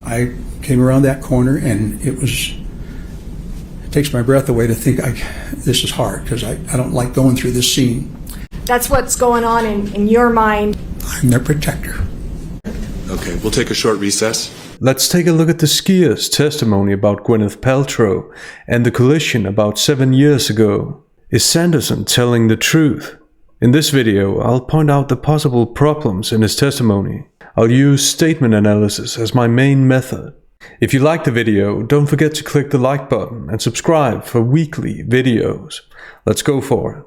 I came around that corner, and it takes my breath away to think this is hard, because I don't like going through this scene. That's what's going on in your mind. I'm their protector. Okay, we'll take a short recess. Let's take a look at the skier's testimony about Gwyneth Paltrow and the collision about 7 years ago. Is Sanderson telling the truth? In this video, I'll point out the possible problems in his testimony. I'll use statement analysis as my main method. If you like the video, don't forget to click the like button and subscribe for weekly videos. Let's go for it.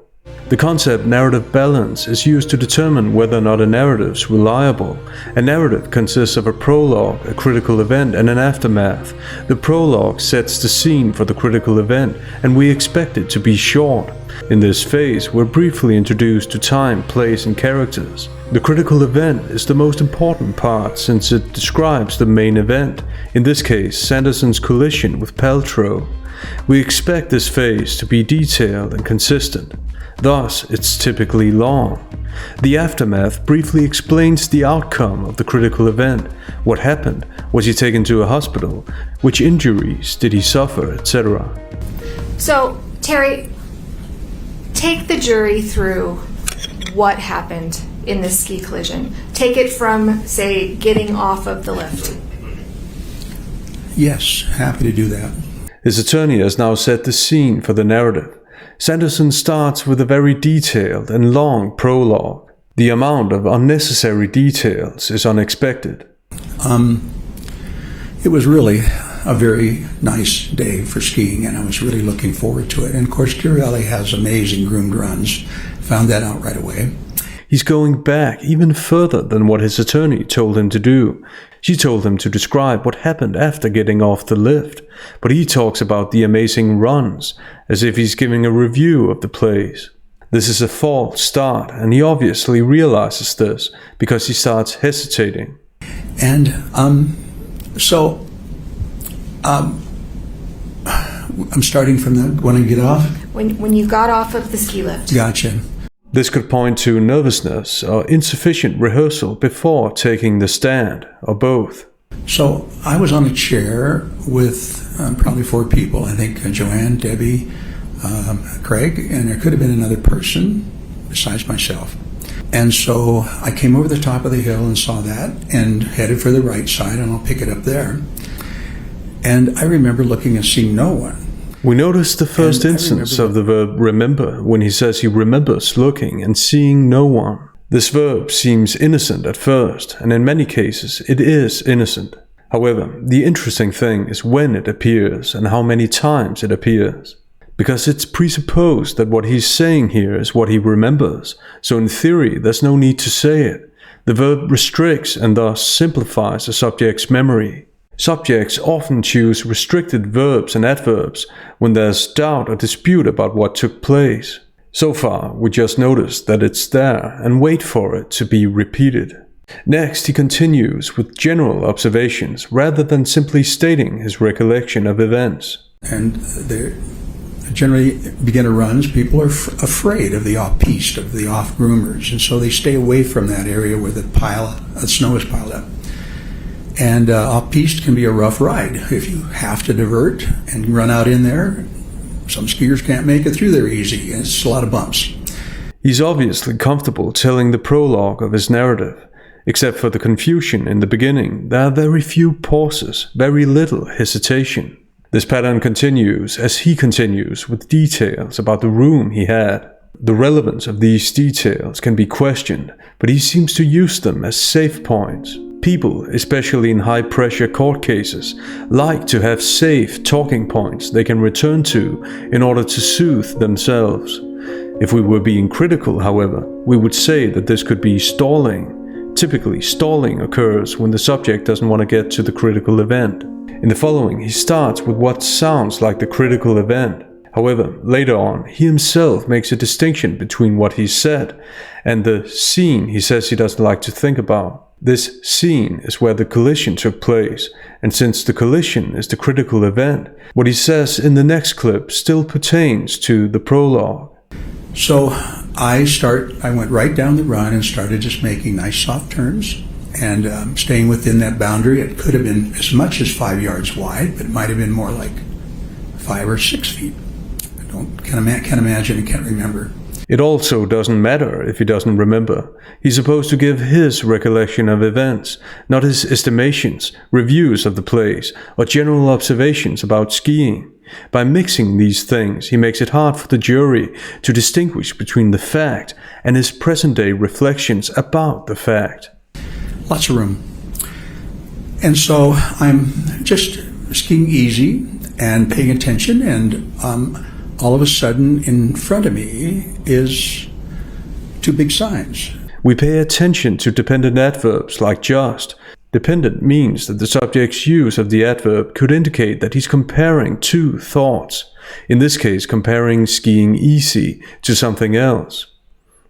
The concept narrative balance is used to determine whether or not a narrative is reliable. A narrative consists of a prologue, a critical event, and an aftermath. The prologue sets the scene for the critical event, and we expect it to be short. In this phase, we're briefly introduced to time, place, and characters. The critical event is the most important part since it describes the main event, in this case Sanderson's collision with Paltrow. We expect this phase to be detailed and consistent. Thus, it's typically long. The aftermath briefly explains the outcome of the critical event. What happened? Was he taken to a hospital? Which injuries did he suffer, etc. So, Terry, take the jury through what happened in this ski collision. Take it from, say, getting off of the lift. Yes, happy to do that. His attorney has now set the scene for the narrative. Sanderson starts with a very detailed and long prologue. The amount of unnecessary details is unexpected. It was really a very nice day for skiing, and I was really looking forward to it. And of course, Deer Valley has amazing groomed runs. Found that out right away. He's going back even further than what his attorney told him to do. She told him to describe what happened after getting off the lift, but he talks about the amazing runs, as if he's giving a review of the place. This is a false start, and he obviously realizes this, because he starts hesitating. And I'm starting from when I get off? When you got off of the ski lift. Gotcha. This could point to nervousness or insufficient rehearsal before taking the stand, or both. So I was on a chair with probably 4 people. I think Joanne, Debbie, Craig, and there could have been another person besides myself. And so I came over the top of the hill and saw that and headed for the right side, and I'll pick it up there. And I remember looking and seeing no one. We notice the first instance of the verb remember when he says he remembers looking and seeing no one. This verb seems innocent at first, and in many cases it is innocent. However, the interesting thing is when it appears and how many times it appears. Because it's presupposed that what he's saying here is what he remembers, so in theory there's no need to say it. The verb restricts and thus simplifies the subject's memory. Subjects often choose restricted verbs and adverbs when there's doubt or dispute about what took place. So far, we just notice that it's there and wait for it to be repeated. Next, he continues with general observations rather than simply stating his recollection of events. And they're generally beginner runs, people are afraid of the off-piste, of the off-groomers, and so they stay away from that area where the snow is piled up. And off-piste can be a rough ride. If you have to divert and run out in there, some skiers can't make it through there easy. It's a lot of bumps. He's obviously comfortable telling the prologue of his narrative. Except for the confusion in the beginning, there are very few pauses, very little hesitation. This pattern continues as he continues with details about the room he had. The relevance of these details can be questioned, but he seems to use them as safe points. People, especially in high-pressure court cases, like to have safe talking points they can return to in order to soothe themselves. If we were being critical, however, we would say that this could be stalling. Typically, stalling occurs when the subject doesn't want to get to the critical event. In the following, he starts with what sounds like the critical event. However, later on, he himself makes a distinction between what he said and the scene he says he doesn't like to think about. This scene is where the collision took place, and since the collision is the critical event, what he says in the next clip still pertains to the prologue. So I went right down the run and started just making nice soft turns, and staying within that boundary. It could have been as much as 5 yards wide, but it might have been more like 5 or 6 feet. Can't imagine and can't remember. It also doesn't matter if he doesn't remember. He's supposed to give his recollection of events, not his estimations, reviews of the place, or general observations about skiing. By mixing these things, he makes it hard for the jury to distinguish between the fact and his present-day reflections about the fact. Lots of room. And so I'm just skiing easy and paying attention, and all of a sudden in front of me is 2 big signs. We pay attention to dependent adverbs like just. Dependent means that the subject's use of the adverb could indicate that he's comparing 2 thoughts. In this case, comparing skiing easy to something else.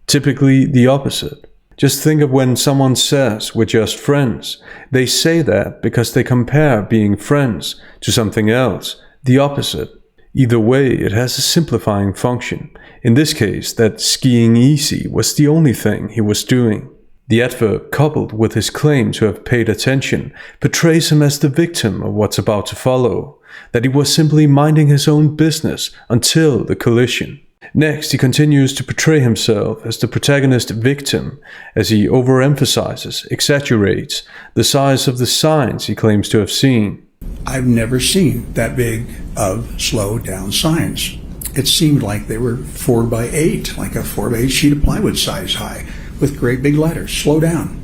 Typically the opposite. Just think of when someone says we're just friends. They say that because they compare being friends to something else, the opposite. Either way, it has a simplifying function. In this case, that skiing easy was the only thing he was doing. The adverb, coupled with his claim to have paid attention, portrays him as the victim of what's about to follow, that he was simply minding his own business until the collision. Next, he continues to portray himself as the protagonist victim, as he overemphasizes, exaggerates, the size of the signs he claims to have seen. I've never seen that big of slow down signs. It seemed like they were 4 by 8, like a 4 by 8 sheet of plywood size high, with great big letters, slow down.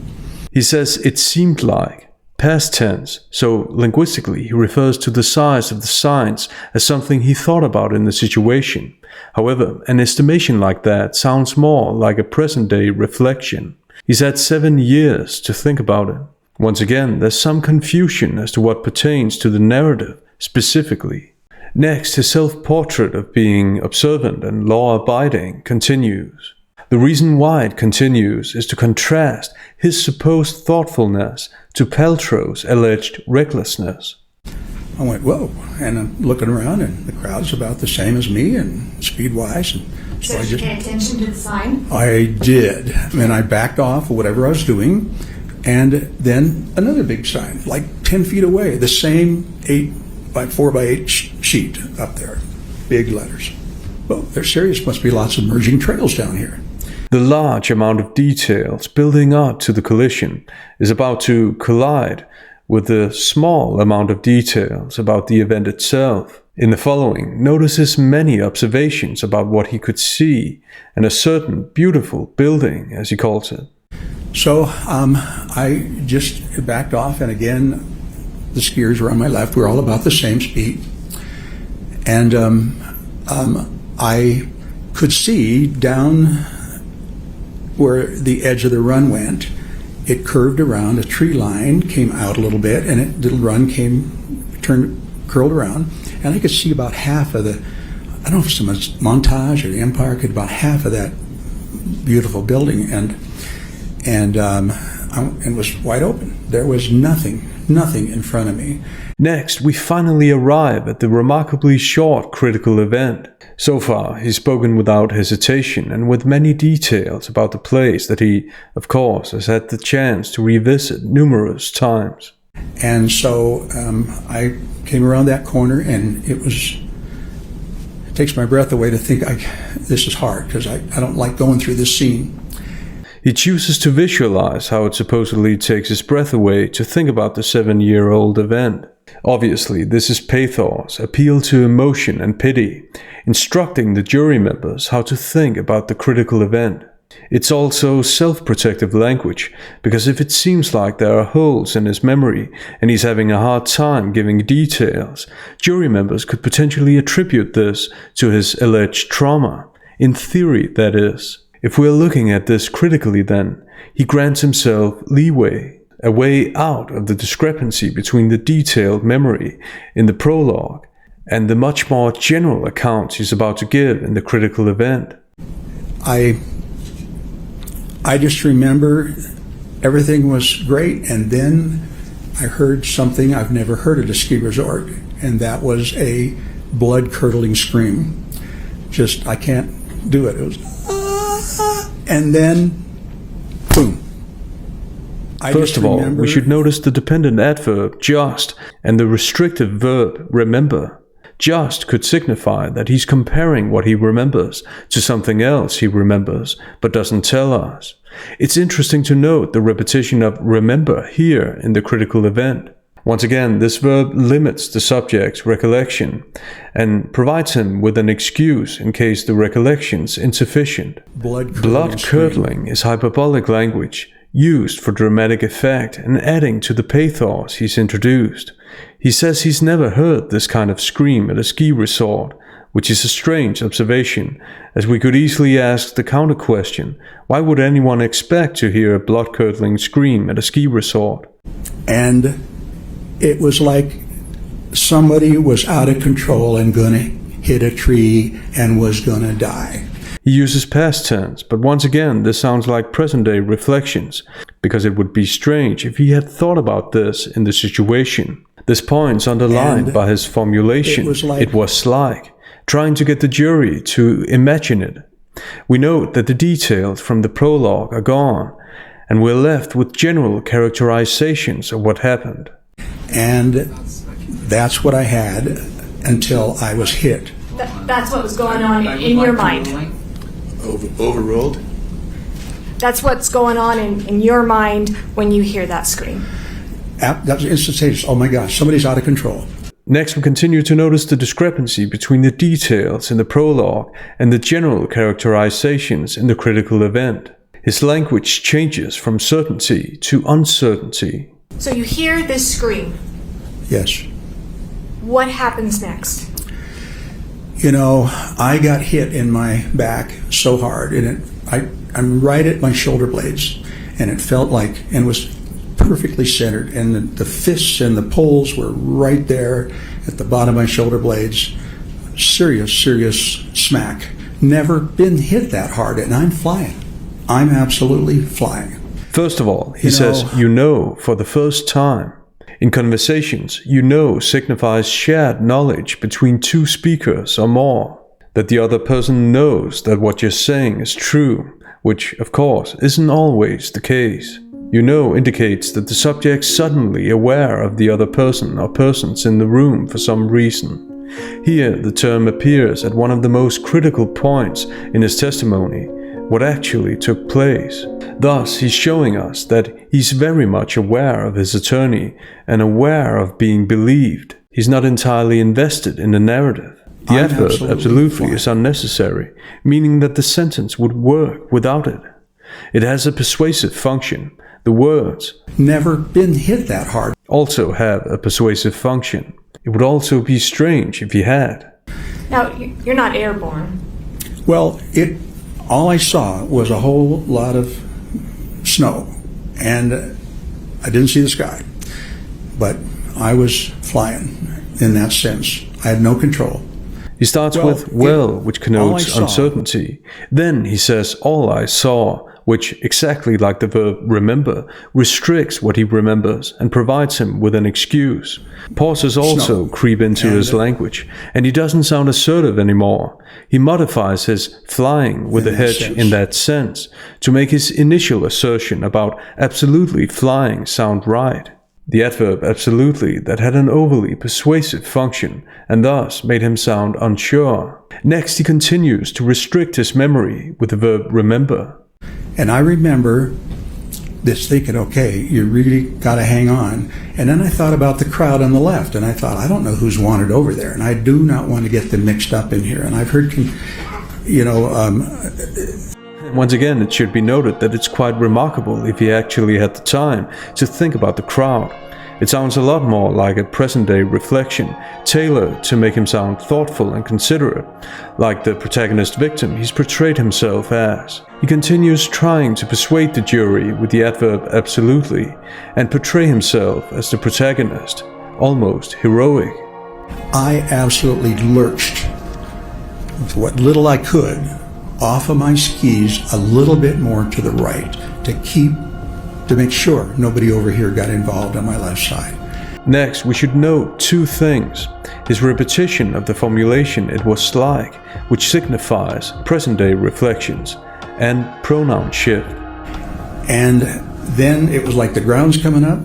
He says it seemed like, past tense, so linguistically he refers to the size of the signs as something he thought about in the situation. However, an estimation like that sounds more like a present-day reflection. He's had 7 years to think about it. Once again, there's some confusion as to what pertains to the narrative specifically. Next, his self-portrait of being observant and law-abiding continues. The reason why it continues is to contrast his supposed thoughtfulness to Paltrow's alleged recklessness. I went, whoa, and I'm looking around, and the crowd's about the same as me, and speed-wise. And So did you pay attention to the sign? I did. And I backed off of whatever I was doing, and then another big sign, like 10 feet away, the same 4 by 8 sheet up there, big letters. Well, they're serious. Must be lots of merging trails down here. The large amount of details building up to the collision is about to collide with the small amount of details about the event itself. In the following, notice his many observations about what he could see and a certain beautiful building, as he calls it. So I just backed off, and again, the skiers were on my left. We're all about the same speed. And I could see down where the edge of the run went. It curved around, a tree line came out a little bit, and the run curled around, and I could see about half of the, I don't know if it's the Montage or the Empire, could about half of that beautiful building, and it was wide open. There was nothing in front of me. Next, we finally arrive at the remarkably short critical event. So far, he's spoken without hesitation and with many details about the place that he, of course, has had the chance to revisit numerous times. And so I came around that corner, and it takes my breath away to think this is hard, because I don't like going through this scene. He chooses to visualize how it supposedly takes his breath away to think about the 7-year-old event. Obviously, this is pathos, appeal to emotion and pity, instructing the jury members how to think about the critical event. It's also self-protective language, because if it seems like there are holes in his memory and he's having a hard time giving details, jury members could potentially attribute this to his alleged trauma. In theory, that is. If we're looking at this critically then, he grants himself leeway, a way out of the discrepancy between the detailed memory in the prologue and the much more general accounts he's about to give in the critical event. I just remember everything was great, and then I heard something I've never heard at a ski resort, and that was a blood-curdling scream. Just, I can't do it. It was, and then, boom. First of all, we should notice the dependent adverb just and the restrictive verb remember. Just could signify that he's comparing what he remembers to something else he remembers but doesn't tell us. It's interesting to note the repetition of remember here in the critical event. Once again, this verb limits the subject's recollection and provides him with an excuse in case the recollection's insufficient. Blood-curdling is hyperbolic language used for dramatic effect and adding to the pathos he's introduced. He says he's never heard this kind of scream at a ski resort, which is a strange observation, as we could easily ask the counter question, why would anyone expect to hear a blood-curdling scream at a ski resort? And it was like somebody was out of control and gonna hit a tree and was gonna die. He uses past tense, but once again this sounds like present-day reflections, because it would be strange if he had thought about this in the situation. This point's underlined by his formulation, it was like, trying to get the jury to imagine it. We note that the details from the prologue are gone, and we're left with general characterizations of what happened. And that's what I had until I was hit. That's what was going on in your mind. Overruled? That's what's going on in your mind when you hear that scream. That was instantaneous. Oh my gosh, somebody's out of control. Next, we continue to notice the discrepancy between the details in the prologue and the general characterizations in the critical event. His language changes from certainty to uncertainty. So you hear this scream. Yes. What happens next? You know, I got hit in my back so hard, and I'm right at my shoulder blades, and it felt like, and was perfectly centered, and the fists and the poles were right there at the bottom of my shoulder blades. Serious smack. Never been hit that hard, and I'm flying. I'm absolutely flying. First of all, he says, you know, for the first time. In conversations, you know signifies shared knowledge between two speakers or more. That the other person knows that what you're saying is true, which, of course, isn't always the case. You know indicates that the subject's suddenly aware of the other person or persons in the room for some reason. Here, the term appears at one of the most critical points in his testimony, what actually took place. Thus, he's showing us that he's very much aware of his attorney and aware of being believed. He's not entirely invested in the narrative. The adverb absolutely is unnecessary, meaning that the sentence would work without it. It has a persuasive function. The words, never been hit that hard, also have a persuasive function. It would also be strange if he had. Now, you're not airborne. Well, all I saw was a whole lot of snow, and I didn't see the sky, but I was flying in that sense. I had no control. He starts with which connotes uncertainty. Then he says all I saw, which, exactly like the verb remember, restricts what he remembers and provides him with an excuse. Pauses also creep into his language, and he doesn't sound assertive anymore. He modifies his flying with a hedge in that sense to make his initial assertion about absolutely flying sound right. The adverb absolutely that had an overly persuasive function and thus made him sound unsure. Next, he continues to restrict his memory with the verb remember. And I remember this thinking, okay, you really got to hang on. And then I thought about the crowd on the left, and I thought, I don't know who's wanted over there, and I do not want to get them mixed up in here. And I've heard, Once again, it should be noted that it's quite remarkable if he actually had the time to think about the crowd. It sounds a lot more like a present-day reflection, tailored to make him sound thoughtful and considerate, like the protagonist victim he's portrayed himself as. He continues trying to persuade the jury with the adverb absolutely, and portray himself as the protagonist, almost heroic. I absolutely lurched, with what little I could, off of my skis a little bit more to the right to make sure nobody over here got involved on my left side. Next, we should note two things. His repetition of the formulation "it was like," which signifies present-day reflections, and pronoun shift. And then it was like the ground's coming up,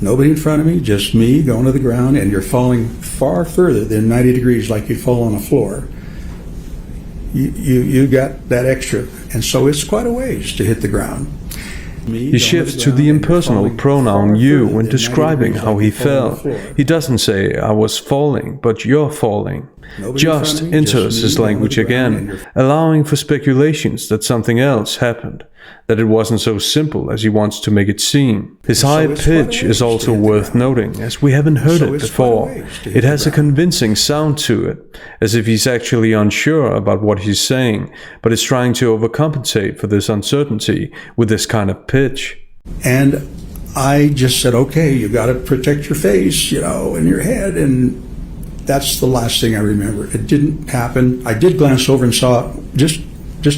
nobody in front of me, just me going to the ground, and you're falling far further than 90 degrees like you fall on a floor. You got that extra, and so it's quite a ways to hit the ground. He shifts to the impersonal pronoun you when describing how he fell. He doesn't say, I was falling, but you're falling. Just enters his language again, allowing for speculations that something else happened, that it wasn't so simple as he wants to make it seem. His high pitch is also worth noting, as we haven't heard it before. It has a convincing sound to it, as if he's actually unsure about what he's saying, but is trying to overcompensate for this uncertainty with this kind of pitch. And I just said, okay, you got to protect your face, and your head, and that's the last thing I remember. It didn't happen. I did glance over and saw, just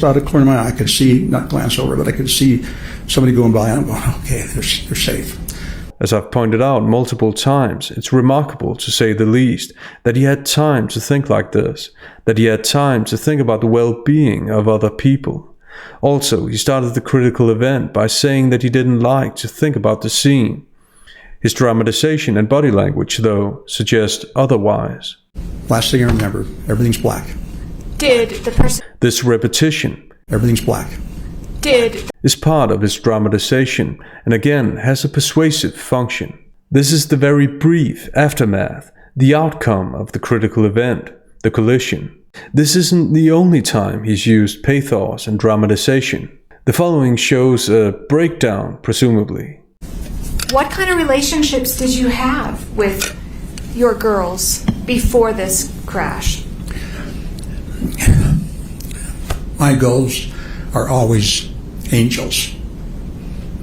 out of the corner of my eye, I could see, not glance over, but I could see somebody going by, and I'm going, okay, they're safe. As I've pointed out multiple times, it's remarkable, to say the least, that he had time to think like this, that he had time to think about the well-being of other people. Also, he started the critical event by saying that he didn't like to think about the scene. His dramatization and body language, though, suggest otherwise. Last thing I remember, everything's black. Did the person... This repetition, everything's black, is part of his dramatization, and again has a persuasive function. This is the very brief aftermath, the outcome of the critical event, the collision. This isn't the only time he's used pathos and dramatization. The following shows a breakdown, presumably. What kind of relationships did you have with your girls before this crash? My goals are always angels.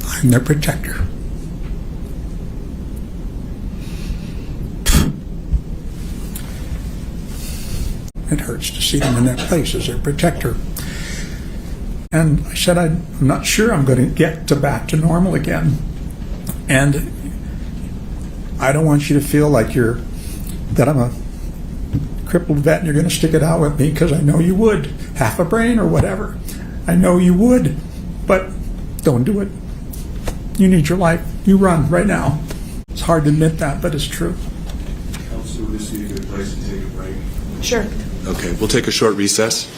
I'm their protector. It hurts to see them in that place as their protector. And I said, I'm not sure I'm going to get back to normal again. And I don't want you to feel like that I'm a crippled vet and you're going to stick it out with me, because I know you would. Half a brain or whatever. I know you would. But don't do it. You need your life. You run right now. It's hard to admit that, but it's true. Counselor, would this be a good place to take a break? Sure. Okay, we'll take a short recess.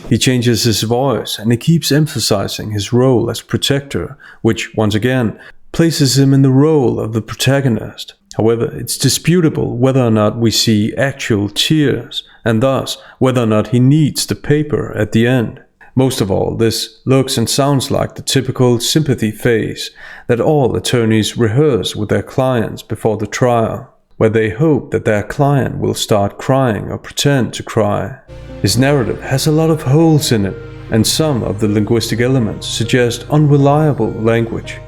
He changes his voice, and he keeps emphasizing his role as protector, which, once again, places him in the role of the protagonist. However, it's disputable whether or not we see actual tears, and thus whether or not he needs the paper at the end. Most of all, this looks and sounds like the typical sympathy phase that all attorneys rehearse with their clients before the trial, where they hope that their client will start crying or pretend to cry. His narrative has a lot of holes in it, and some of the linguistic elements suggest unreliable language.